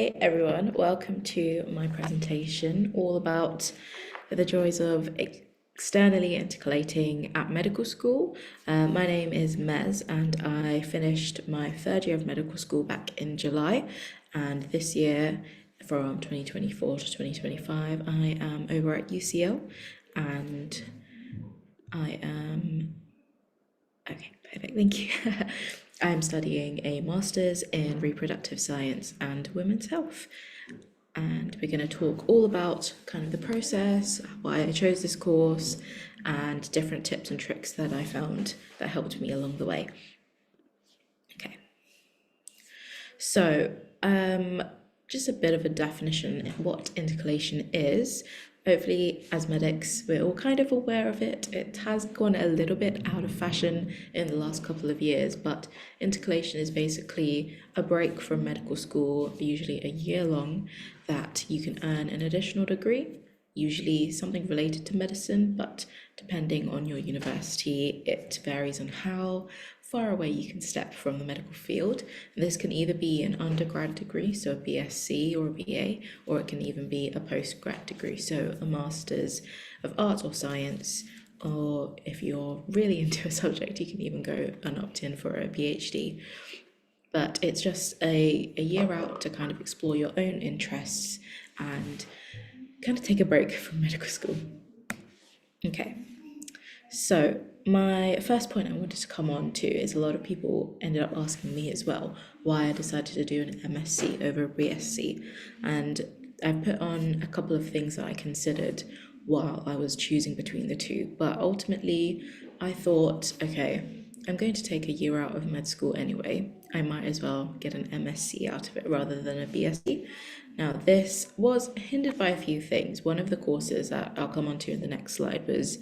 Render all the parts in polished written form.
Hey everyone, welcome to my presentation all about the joys of externally intercalating at medical school. My name is Mez and I finished my third year of medical school back in July, and this year from 2024 to 2025 I am over at UCL and I am okay, perfect, thank you. I'm studying a master's in reproductive science and women's health. And we're going to talk all about kind of the process, why I chose this course, and different tips and tricks that I found that helped me along the way. Okay. So, just a bit of a definition of what intercalation is. Hopefully, as medics, we're all kind of aware of it. It has gone a little bit out of fashion in the last couple of years, but intercalation is basically a break from medical school, usually a year long, that you can earn an additional degree, usually something related to medicine, but depending on your university, it varies on how far away you can step from the medical field. And this can either be an undergrad degree, so a BSc or a BA, or it can even be a postgrad degree, so a Master's of Arts or Science, or if you're really into a subject, you can even go and opt in for a PhD. But it's just a year out to kind of explore your own interests and kind of take a break from medical school. Okay, so my first point I wanted to come on to is a lot of people ended up asking me as well why I decided to do an MSc over a BSc. And I put on a couple of things that I considered while I was choosing between the two. But ultimately, I thought, okay, I'm going to take a year out of med school anyway. I might as well get an MSc out of it rather than a BSc. Now, this was hindered by a few things. One of the courses that I'll come on to in the next slide was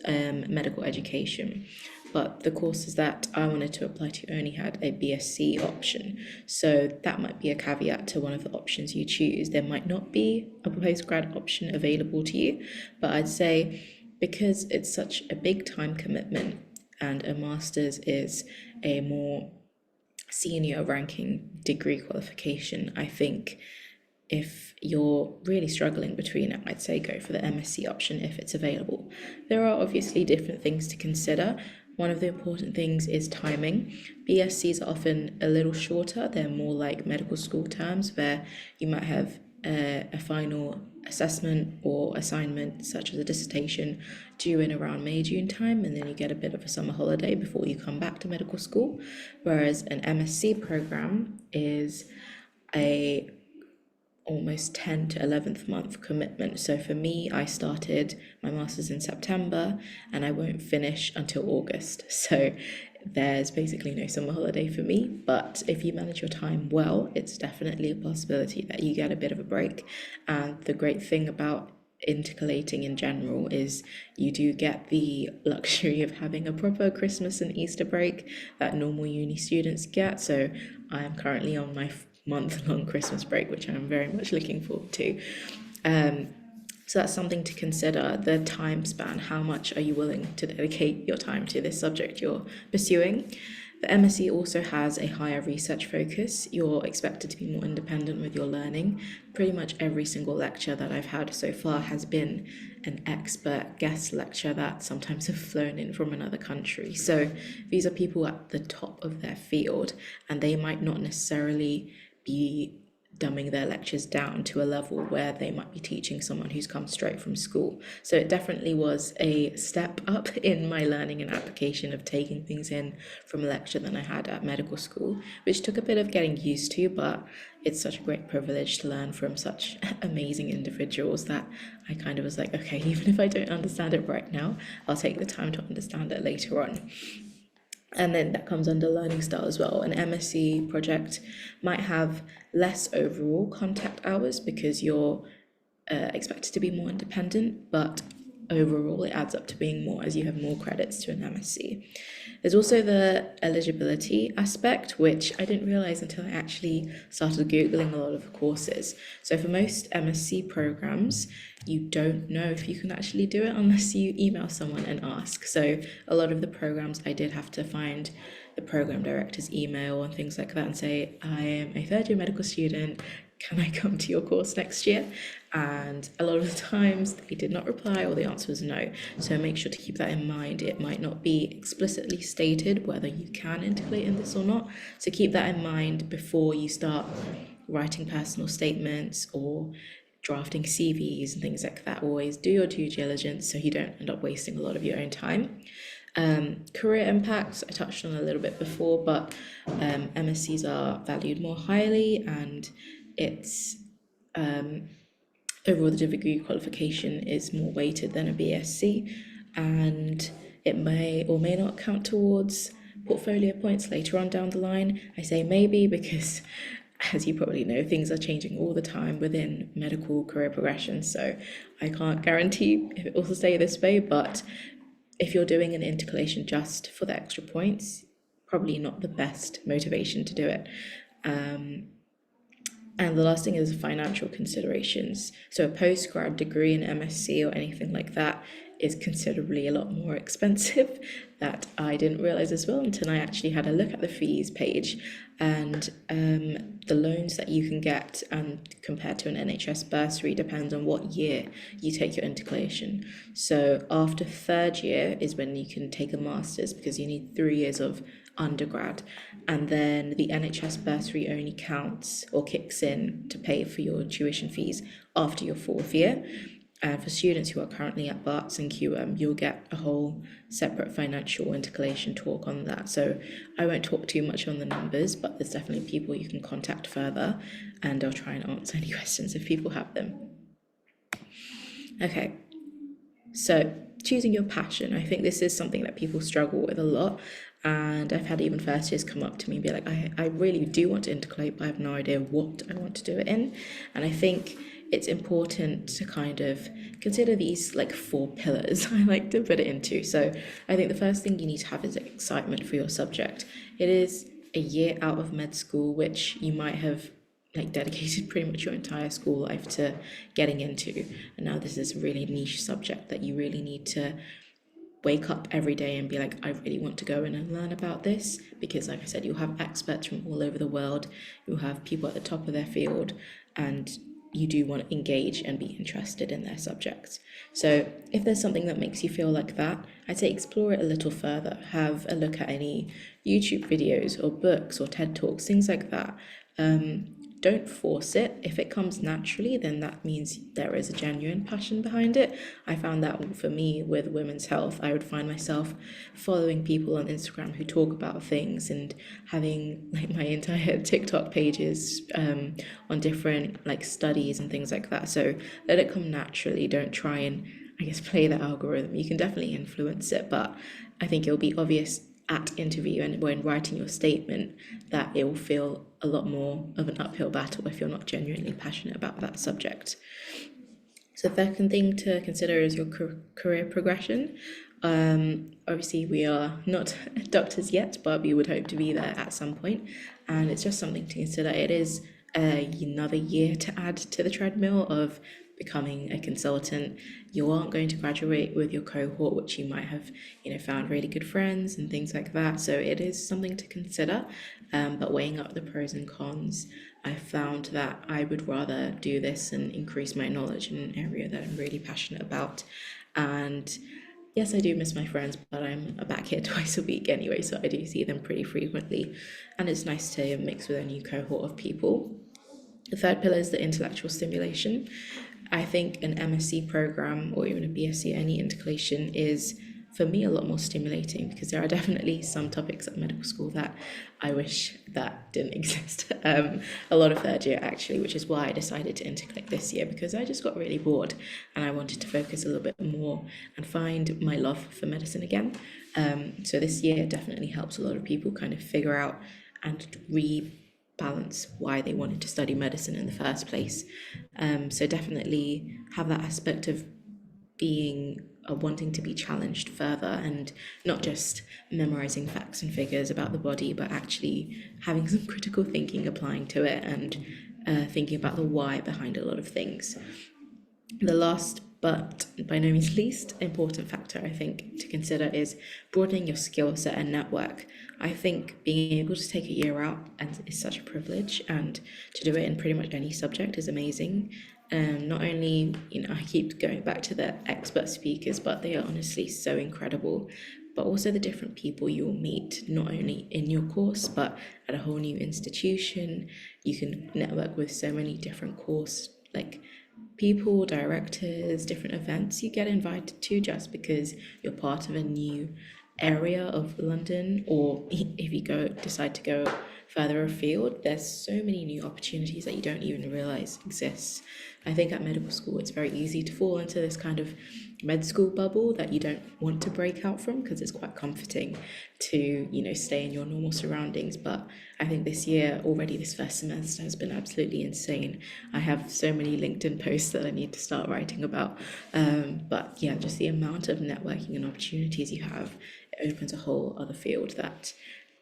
medical education. But the courses that I wanted to apply to only had a BSc option. So that might be a caveat to one of the options you choose. There might not be a postgrad option available to you, but I'd say because it's such a big time commitment and a master's is a more senior ranking degree qualification, I think if you're really struggling between it, I'd say go for the MSc option if it's available. There are obviously different things to consider. One of the important things is timing. BScs are often a little shorter. They're more like medical school terms where you might have a final assessment or assignment such as a dissertation due in around May, June time, and then you get a bit of a summer holiday before you come back to medical school. Whereas an MSc program is a almost 10 to 11th month commitment. So for me, I started my master's in September and I won't finish until August. So there's basically no summer holiday for me. But if you manage your time well, it's definitely a possibility that you get a bit of a break. And the great thing about intercalating in general is you do get the luxury of having a proper Christmas and Easter break that normal uni students get. So I am currently on my month-long Christmas break, which I'm very much looking forward to. So that's something to consider, the time span. How much are you willing to dedicate your time to this subject you're pursuing? The MSc also has a higher research focus. You're expected to be more independent with your learning. Pretty much every single lecture that I've had so far has been an expert guest lecture that sometimes have flown in from another country. So these are people at the top of their field, and they might not necessarily be dumbing their lectures down to a level where they might be teaching someone who's come straight from school. So it definitely was a step up in my learning and application of taking things in from a lecture than I had at medical school, which took a bit of getting used to, but it's such a great privilege to learn from such amazing individuals that I kind of was like, okay, even if I don't understand it right now, I'll take the time to understand it later on. And then that comes under learning style as well. An MSc project might have less overall contact hours because you're expected to be more independent, but overall it adds up to being more as you have more credits to an MSc. There's also the eligibility aspect, which I didn't realize until I actually started Googling a lot of the courses. So for most MSc programs, you don't know if you can actually do it unless you email someone and ask. So a lot of the programs I did have to find the program director's email and things like that and say, I am a third year medical student, can I come to your course next year? And a lot of the times they did not reply, or the answer was no. So make sure to keep that in mind. It might not be explicitly stated whether you can intercalate in this or not. So keep that in mind before you start writing personal statements or drafting CVs and things like that. Always do your due diligence so you don't end up wasting a lot of your own time. Career impacts, I touched on a little bit before, but MSCs are valued more highly, and it's overall the degree qualification is more weighted than a BSc, and it may or may not count towards portfolio points later on down the line. I say maybe because, as you probably know, things are changing all the time within medical career progression, so I can't guarantee if it will stay this way, but if you're doing an intercalation just for the extra points, probably not the best motivation to do it. And the last thing is financial considerations. So a postgrad degree in MSc or anything like that is considerably a lot more expensive. That I didn't realize as well until I actually had a look at the fees page, and the loans that you can get and compared to an NHS bursary depends on what year you take your intercalation. So after third year is when you can take a master's, because you need 3 years of undergrad, and then the NHS bursary only counts or kicks in to pay for your tuition fees after your 4th year. And for students who are currently at Barts and QM, you'll get a whole separate financial intercalation talk on that. So I won't talk too much on the numbers, but there's definitely people you can contact further, and I'll try and answer any questions if people have them. Okay, so choosing your passion, I think this is something that people struggle with a lot. And I've had even first years come up to me and be like, I really do want to intercalate, but I have no idea what I want to do it in. And I think it's important to kind of consider these like 4 pillars I like to put it into. So I think the first thing you need to have is excitement for your subject. It is a year out of med school, which you might have like dedicated pretty much your entire school life to getting into. And now this is a really niche subject that you really need to wake up every day and be like, I really want to go in and learn about this, because like I said, you'll have experts from all over the world, you'll have people at the top of their field, and you do want to engage and be interested in their subjects. So if there's something that makes you feel like that, I'd say explore it a little further. Have a look at any YouTube videos or books or TED Talks, things like that. Don't force it. If it comes naturally, then that means there is a genuine passion behind it. I found that for me with women's health, I would find myself following people on Instagram who talk about things and having like my entire TikTok pages on different like studies and things like that. So let it come naturally. Don't try and, I guess, play the algorithm. You can definitely influence it, but I think it'll be obvious at interview and when writing your statement that it will feel a lot more of an uphill battle if you're not genuinely passionate about that subject. So the second thing to consider is your career progression. Obviously, we are not doctors yet, but we would hope to be there at some point, and it's just something to consider. It is another year to add to the treadmill of becoming a consultant. You aren't going to graduate with your cohort, which you might have, found really good friends and things like that. So it is something to consider. But weighing up the pros and cons, I found that I would rather do this and increase my knowledge in an area that I'm really passionate about. And yes, I do miss my friends, but I'm back here twice a week anyway, so I do see them pretty frequently. And it's nice to mix with a new cohort of people. The third pillar is the intellectual stimulation. I think an MSc program or even a BSc, any intercalation, is for me a lot more stimulating, because there are definitely some topics at medical school that I wish that didn't exist. A lot of third year actually, which is why I decided to intercalate this year, because I just got really bored and I wanted to focus a little bit more and find my love for medicine again. So this year definitely helps a lot of people kind of figure out and rebalance why they wanted to study medicine in the first place. So definitely have that aspect of being wanting to be challenged further, and not just memorizing facts and figures about the body, but actually having some critical thinking applying to it, and thinking about the why behind a lot of things. The last But by no means least important factor I think to consider is broadening your skill set and network. I think being able to take a year out and is such a privilege, and to do it in pretty much any subject is amazing. Not only, I keep going back to the expert speakers, but they are honestly so incredible. But also the different people you'll meet, not only in your course, but at a whole new institution. You can network with so many different course, like people, directors, different events you get invited to just because you're part of a new area of London, or if you decide to go further afield, there's so many new opportunities that you don't even realize exists. I think at medical school it's very easy to fall into this kind of med school bubble that you don't want to break out from because it's quite comforting to, stay in your normal surroundings. But I think this year already, this first semester has been absolutely insane. I have so many LinkedIn posts that I need to start writing about. But yeah, just the amount of networking and opportunities you have, it opens a whole other field that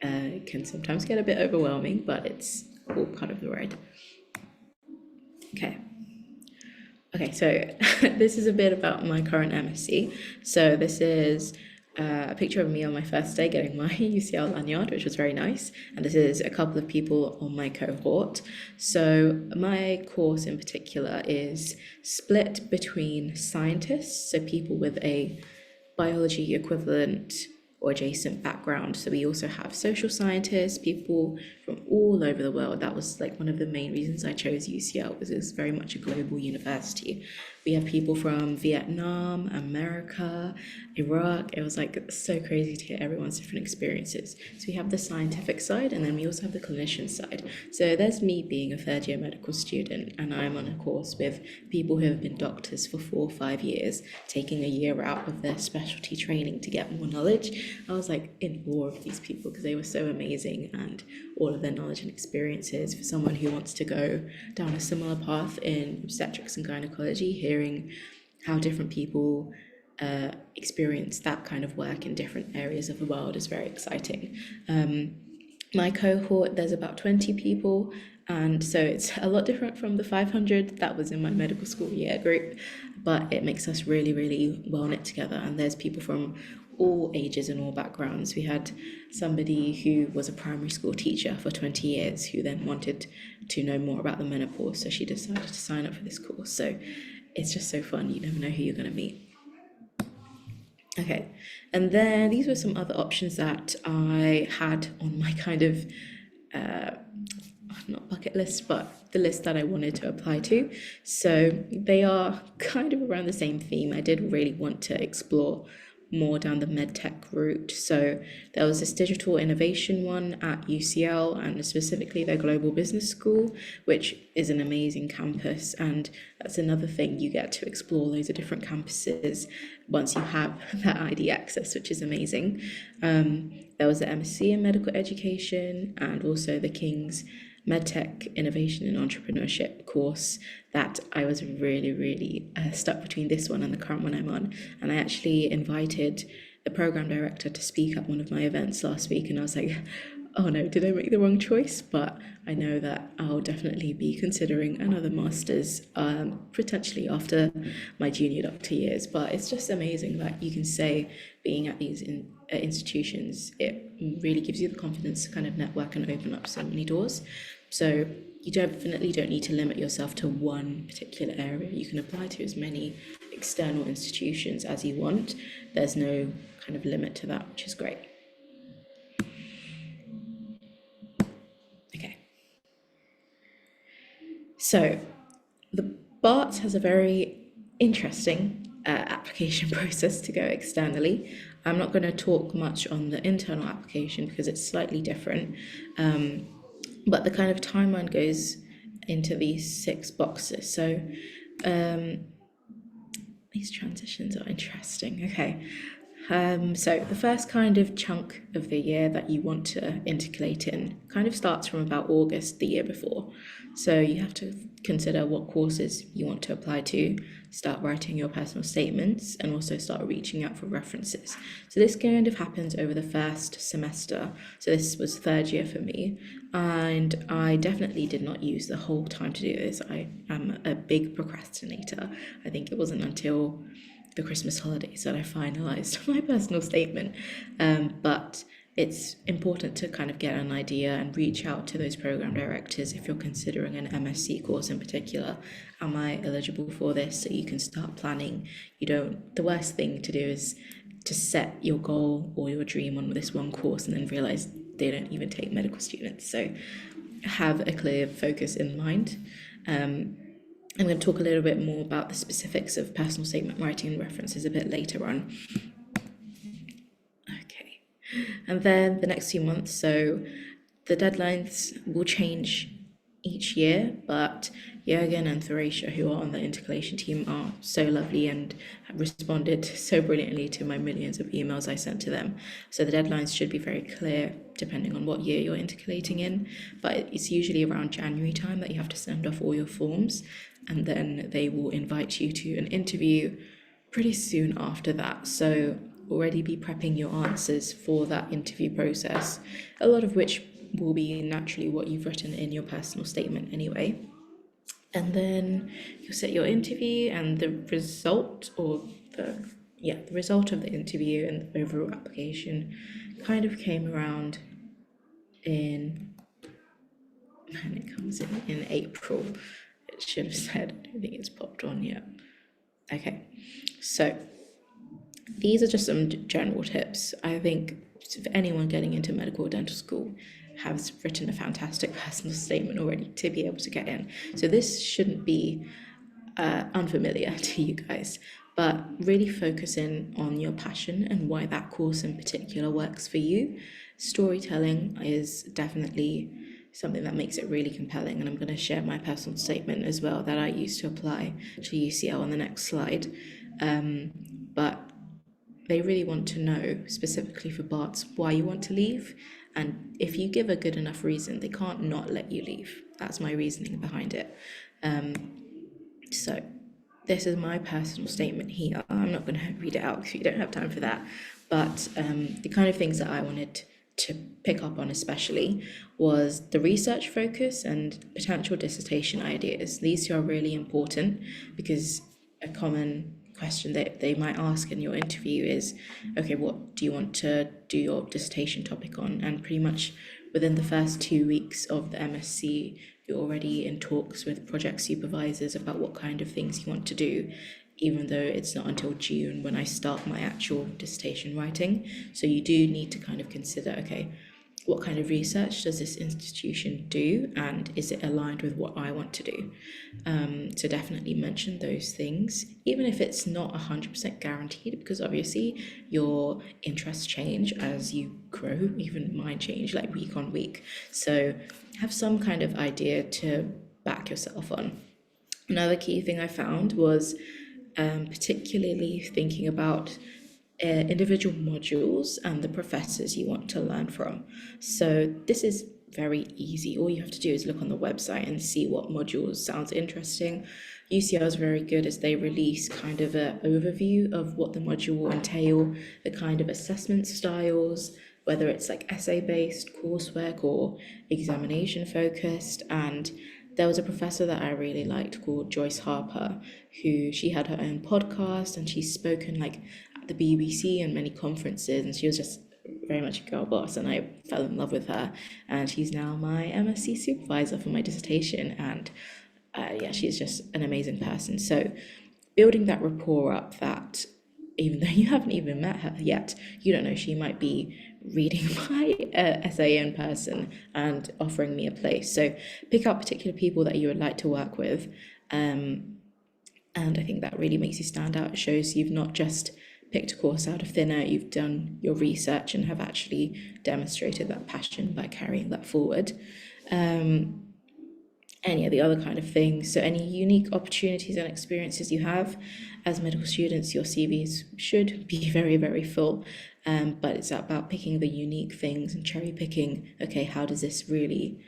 can sometimes get a bit overwhelming, but it's all part of the ride. Okay. Okay, so this is a bit about my current MSc. So this is a picture of me on my first day getting my UCL lanyard, which was very nice. And this is a couple of people on my cohort. So my course in particular is split between scientists, so people with a biology equivalent or adjacent background. So we also have social scientists, people from all over the world. That was like one of the main reasons I chose UCL, because it's very much a global university. We have people from Vietnam, America, Iraq. It was like so crazy to hear everyone's different experiences. So we have the scientific side, and then we also have the clinician side. So there's me being a third year medical student, and I'm on a course with people who have been doctors for 4 or 5 years, taking a year out of their specialty training to get more knowledge. I was like in awe of these people because they were so amazing, and all of their knowledge and experiences for someone who wants to go down a similar path in obstetrics and gynecology. Hearing how different people experience that kind of work in different areas of the world is very exciting. My cohort, there's about 20 people, and so it's a lot different from the 500 that was in my medical school year group, but it makes us really, really well knit together. And there's people from all ages and all backgrounds. We had somebody who was a primary school teacher for 20 years who then wanted to know more about the menopause, so she decided to sign up for this course. So it's just so fun. You never know who you're going to meet. Okay, and then these were some other options that I had on my kind of not bucket list, but the list that I wanted to apply to. So they are kind of around the same theme. I did really want to explore more down the medtech route. So there was this digital innovation one at UCL, and specifically their global business school, which is an amazing campus. And that's another thing, you get to explore loads of different campuses once you have that ID access, which is amazing. There was the MSc in medical education, and also the King's MedTech Innovation and Entrepreneurship course that I was really, really stuck between this one and the current one I'm on. And I actually invited the program director to speak at one of my events last week, and I was like, oh no, did I make the wrong choice? But I know that I'll definitely be considering another master's potentially after my junior doctor years. But it's just amazing that you can say being at these institutions, it really gives you the confidence to kind of network and open up so many doors. So you definitely don't need to limit yourself to one particular area. You can apply to as many external institutions as you want. There's no kind of limit to that, which is great. Okay. So the BART has a very interesting application process to go externally. I'm not going to talk much on the internal application because it's slightly different. But the kind of timeline goes into these 6 boxes. So these transitions are interesting. Okay. So the first kind of chunk of the year that you want to intercalate in kind of starts from about August the year before. So you have to consider what courses you want to apply to, start writing your personal statements, and also start reaching out for references. So this kind of happens over the first semester. So this was third year for me, and I definitely did not use the whole time to do this. I am a big procrastinator. I think it wasn't until the Christmas holidays that I finalised my personal statement. But it's important to kind of get an idea and reach out to those program directors if you're considering an MSc course in particular. Am I eligible for this? So you can start planning. The worst thing to do is to set your goal or your dream on this one course and then realize they don't even take medical students. So have a clear focus in mind. I'm going to talk a little bit more about the specifics of personal statement writing and references a bit later on. Okay, and then the next few months, so the deadlines will change each year, but Jürgen and Theracia, who are on the intercalation team, are so lovely and have responded so brilliantly to my millions of emails I sent to them. So the deadlines should be very clear depending on what year you're intercalating in, but it's usually around January time that you have to send off all your forms, and then they will invite you to an interview pretty soon after that. So already be prepping your answers for that interview process, a lot of which will be naturally what you've written in your personal statement anyway. And then you'll set your interview, and the result the result of the interview and the overall application kind of came around in and it comes in April. It should have said, I don't think it's popped on yet. Okay, so these are just some general tips. I think for anyone getting into medical or dental school has written a fantastic personal statement already to be able to get in. So this shouldn't be unfamiliar to you guys, but really focus in on your passion and why that course in particular works for you. Storytelling is definitely something that makes it really compelling, and I'm going to share my personal statement as well that I used to apply to UCL on the next slide. But they really want to know, specifically for BARTs, why you want to leave. And if you give a good enough reason, they can't not let you leave. That's my reasoning behind it. So this is my personal statement here. I'm not going to read it out because we don't have time for that. But the kind of things that I wanted to pick up on especially was the research focus and potential dissertation ideas. These two are really important because a common question that they might ask in your interview is, okay, what do you want to do your dissertation topic on? And pretty much within the first 2 weeks of the MSc, you're already in talks with project supervisors about what kind of things you want to do, even though it's not until June when I start my actual dissertation writing. So you do need to kind of consider, okay, what kind of research does this institution do, and is it aligned with what I want to do? So definitely mention those things, even if it's not 100% guaranteed, because obviously your interests change as you grow, even mine change like week on week. So have some kind of idea to back yourself on. Another key thing I found was particularly thinking about individual modules and the professors you want to learn from. So this is very easy. All you have to do is look on the website and see what modules sounds interesting. UCL is very good as they release kind of an overview of what the module will entail, the kind of assessment styles, whether it's like essay-based coursework or examination focused. And there was a professor that I really liked called Joyce Harper, who she had her own podcast and she's spoken like at the BBC and many conferences, and she was just very much a girl boss, and I fell in love with her, and she's now my MSc supervisor for my dissertation. And yeah, she's just an amazing person. So building that rapport up, that even though you haven't even met her yet, you don't know, she might be reading my essay in person and offering me a place. So pick out particular people that you would like to work with, and I think that really makes you stand out. It shows you've not just picked a course out of thin air, you've done your research and have actually demonstrated that passion by carrying that forward. any of the other kind of things. So, any unique opportunities and experiences you have as medical students, your CVs should be very, very full. But it's about picking the unique things and cherry picking. Okay, how does this really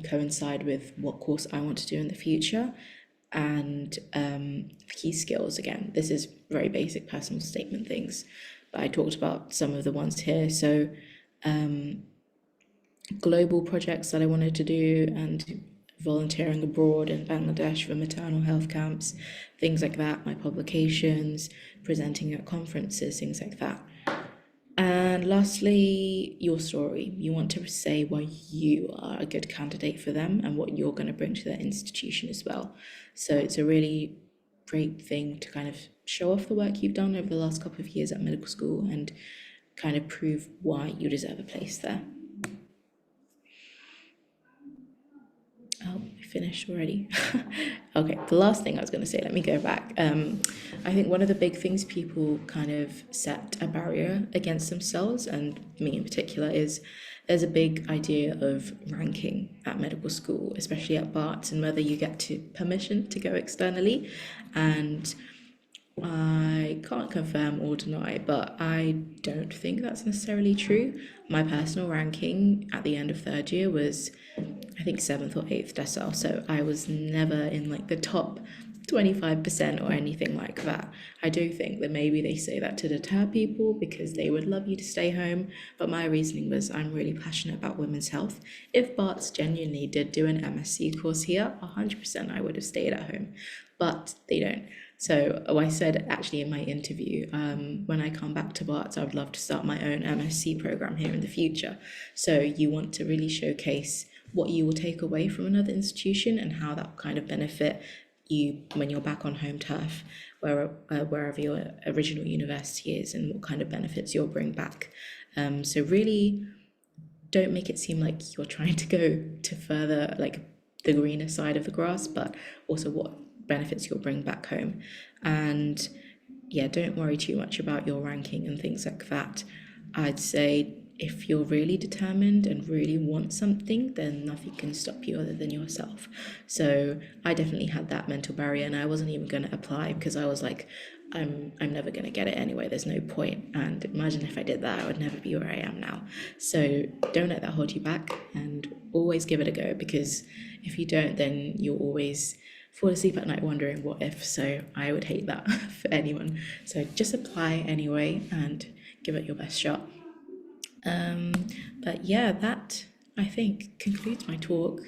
coincide with what course I want to do in the future? And key skills, again, this is very basic personal statement things, but I talked about some of the ones here. So, global projects that I wanted to do and volunteering abroad in Bangladesh for maternal health camps, things like that, my publications, presenting at conferences, things like that. And lastly, your story. You want to say why you are a good candidate for them and what you're going to bring to their institution as well. So it's a really great thing to kind of show off the work you've done over the last couple of years at medical school and kind of prove why you deserve a place there. Oh, I finished already. Okay, the last thing I was going to say, let me go back. I think one of the big things people kind of set a barrier against themselves, and me in particular, is there's a big idea of ranking at medical school, especially at Barts, and whether you get to permission to go externally. And I can't confirm or deny, but I don't think that's necessarily true. My personal ranking at the end of third year was, I think, seventh or eighth decile. So I was never in like the top 25% or anything like that. I do think that maybe they say that to deter people because they would love you to stay home. But my reasoning was I'm really passionate about women's health. If Barts genuinely did do an MSc course here, 100% I would have stayed at home. But they don't. So I said actually in my interview, when I come back to Barts, I would love to start my own MSc program here in the future. So you want to really showcase what you will take away from another institution and how that will kind of benefit you when you're back on home turf, wherever your original university is, and what kind of benefits you'll bring back. So really don't make it seem like you're trying to go to further like the greener side of the grass, but also what benefits you'll bring back home. And yeah, don't worry too much about your ranking and things like that. I'd say if you're really determined and really want something, then nothing can stop you other than yourself. So I definitely had that mental barrier, and I wasn't even going to apply because I was like, I'm never going to get it anyway. There's no point. And imagine if I did that, I would never be where I am now. So don't let that hold you back, and always give it a go, because if you don't, then you'll always fall asleep at night wondering what if. So I would hate that for anyone. So just apply anyway and give it your best shot. Um, but yeah, that I think concludes my talk.